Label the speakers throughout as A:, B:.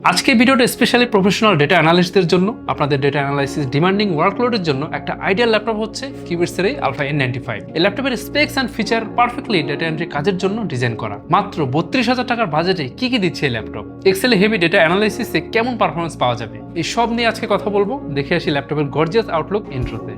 A: আজকে ভিডিওটা specially professional data অ্যানালিস্টদের জন্য, আপনাদের ডেটা অ্যানালাইসিস ডিমান্ডিং ওয়ার্কলোডের জন্য একটা আইডিয়াল ল্যাপটপ হচ্ছে কিউবিটসের এই আলফা N95। এই ল্যাপটপের specs and feature perfectly data entry কাজের জন্য ডিজাইন করা। মাত্র 32,000 টাকার বাজেটে কি দিচ্ছে এই ল্যাপটপ, এক্সেলে হেভি ডেটা অ্যানালাইসিসে কেমন পারফরমেন্স পাওয়া যাবে, এই সব নিয়ে আজকে কথা বলবো। দেখে আসি ল্যাপটপের গর্জিয়াস আউটলুক ইন্ট্রোতে।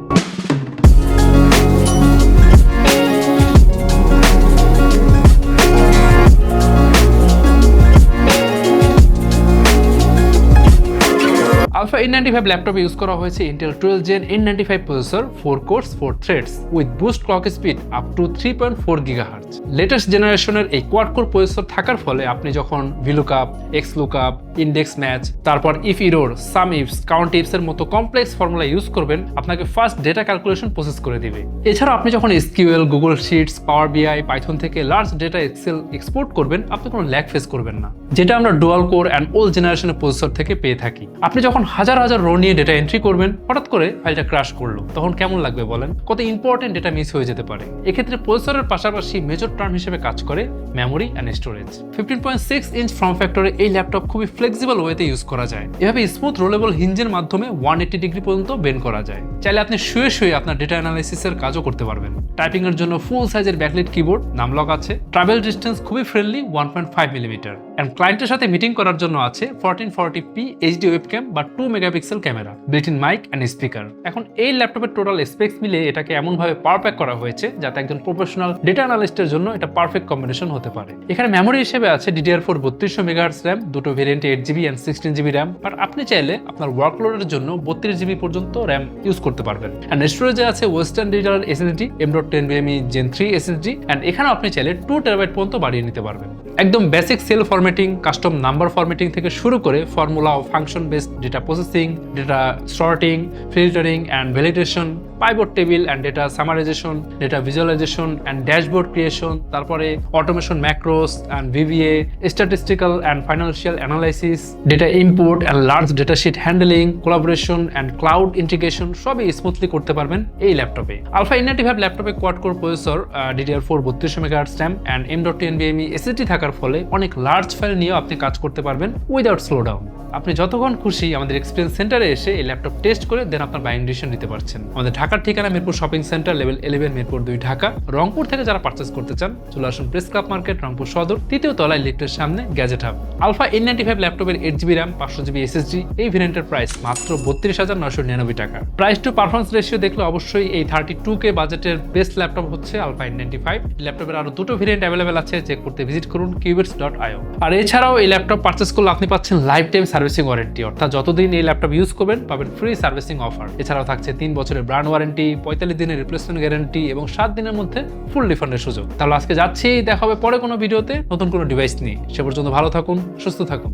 A: আলফা N95 ল্যাপটপে ইউজ করা হয়েছে Intel 12 Gen N95 processor, 4 cores 4 threads with boost clock speed up to 3.4 GHz। Latest জেনারেশনের এই কোয়াড কোর প্রসেসর থাকার ফলে আপনি যখন VLOOKUP, XLOOKUP, index match, তারপর IFERROR, SUMIFS, COUNTIFS এর মতো কমপ্লেক্স ফর্মুলা ইউজ করবেন, আপনাকে ফাস্ট ডেটা ক্যালকুলেশন প্রসেস করে দিবে। এছাড়া আপনি যখন SQL, গুগল শিটস, পাওয়ার বিআই, পাইথন থেকে লার্জ ডেটা এক্সেল এক্সপোর্ট করবেন, আপনি কোনো ল্যাগ ফেস করবেন না, যেটা আমরা ডুয়াল কোর অ্যান্ড ওল্ড জেনারেশনের প্রসেসর থেকে পেয়ে থাকি। আপনি যখন হাজার হাজার রো নিয়ে ডেটা এন্ট্রি করবেন, হঠাৎ করে ফাইলটা ক্র্যাশ করলো, তখন কেমন লাগবে বলেন? কত ইম্পর্টেন্ট ডেটা মিস হয়ে যেতে পারে। এক্ষেত্রে প্রসেসরের পাশাপাশি মেজর টার্ম হিসেবে কাজ করে memory and storage. 15.6 inch form ফ্যাক্টরে এই ল্যাপটপ খুবই ফ্লেক্সিবল ওয়েতে ইউজ করা যায়। এভাবে স্মুথ রোলেবল হিঞ্জের মাধ্যমে 180 ডিগ্রি পর্যন্ত বেন্ড করা যায়। চাইলে আপনি শুয়ে শুয়ে আপনার ডেটা অ্যানালাইসিসের কাজও করতে পারবেন। টাইপিং এর জন্য ফুল সাইজের ব্যাকলাইট কিবোর্ড, নামলক আছে। ট্রাভেল ডিস্টেন্স খুবই ফ্রেন্ডলি 1.5 মিলিমিটার। এন্ড ক্লায়েন্টের সাথে মিটিং করার জন্য আছে 1440p HD ওয়েবক্যাম বা 2 megapixel camera, built in mic and speaker. এখন এই ল্যাপটপের টোটাল স্পেক্স মিলে এটাকে এমনভাবে পাওয়ার প্যাক করা হয়েছে যাতে একজন প্রফেশনাল ডেটা অ্যানালিস্টের জন্য এটা পারফেক্ট কম্বিনেশন হতে পারে। এখানে মেমোরি হিসেবে আছে DDR4 3200 MHz র্যাম, দুটো ভেরিয়েন্টে 8GB and 16GB RAM. But আপনি চাইলে আপনার ওয়ার্কলোডের জন্য 32GB পর্যন্ত র্যাম ইউজ করতে পারবেন। অ্যান্ড স্টোরেজে আছে western digital SSD M.10 BME Gen 3 SSD, and এখানে আপনি চাইলে 2 TB পর্যন্ত বাড়িয়ে নিতে পারবেন। একদম basic cell formatting, custom number formatting থেকে শুরু করে ফর্মুলা ও function based data processing, data sorting, filtering and validation, pivot table and data summarization, data visualization and dashboard creation, তারপরে automation macros and VBA, statistical and financial analysis, data import and large data sheet handling, collaboration and cloud integration সবই smoothly করতে পারবেন এই ল্যাপটপে। Alpha N95 ল্যাপটপে quad core processor, DDR4 3200 MHz RAM and M.10 BME SSD থাকার ফলে অনেক large file নিয়েও আপনি কাজ করতে পারবেন উইদাউট স্লো ডাউন। আপনি যতক্ষণ খুশি আমাদের এক্সপিরিয়েন্স সেন্টারে এসে এই ল্যাপটপ টেস্ট করে দেন আপনার বাইং ডিসিশন নিতে পারছেন। আমাদের ঢাকার ঠিকানা Mirpur shopping centre, level 11, Mirpur 2 Dhaka. Rangpur থেকে যারা পারচেস করতে চান চলে আসুন প্রেস ক্লাব মার্কেট, রংপুর সদর, 3য় তলায় লিফটের সামনে গ্যাজেট হাব। আলফা N95 ল্যাপটপের 8GB র্যাম, 500GB SSD এই ভেরিয়েন্টের প্রাইস মাত্র 32,999 টাকা। প্রাইস টু পারফরমেন্স রেশিও দেখলে অবশ্যই এই 32K বাজেটের বেস্ট ল্যাপটপ হচ্ছে আলফা N95। ল্যাপটপের আরো দুটো ভেরিয়েন্ট অ্যাভেলেবেল আছে, চেক করতে ভিজিট করুন qubits.io। আর এছাড়াও এই ল্যাপটপ পারচেস করলে আপনি পাচ্ছেন লাইফ টাইম সার্ভিসিং ওয়ারেন্টি, অর্থাৎ যতদিন এই ল্যাপটপ ইউজ করবেন পাবেন ফ্রি সার্ভিসিং অফার। এছাড়াও থাকছে 3 বছরের ব্র্যান্ড ওয়ারেন্টি, 45 দিনের রিপ্লেসমেন্ট গ্যারান্টি এবং 7 দিনের মধ্যে ফুল রিফান্ডের সুযোগ। তাহলে আজকে যাচ্ছি, দেখা হবে পরে কোনো ভিডিওতে নতুন কোনো ডিভাইস নিয়ে। সে পর্যন্ত ভালো থাকুন, সুস্থ থাকুন।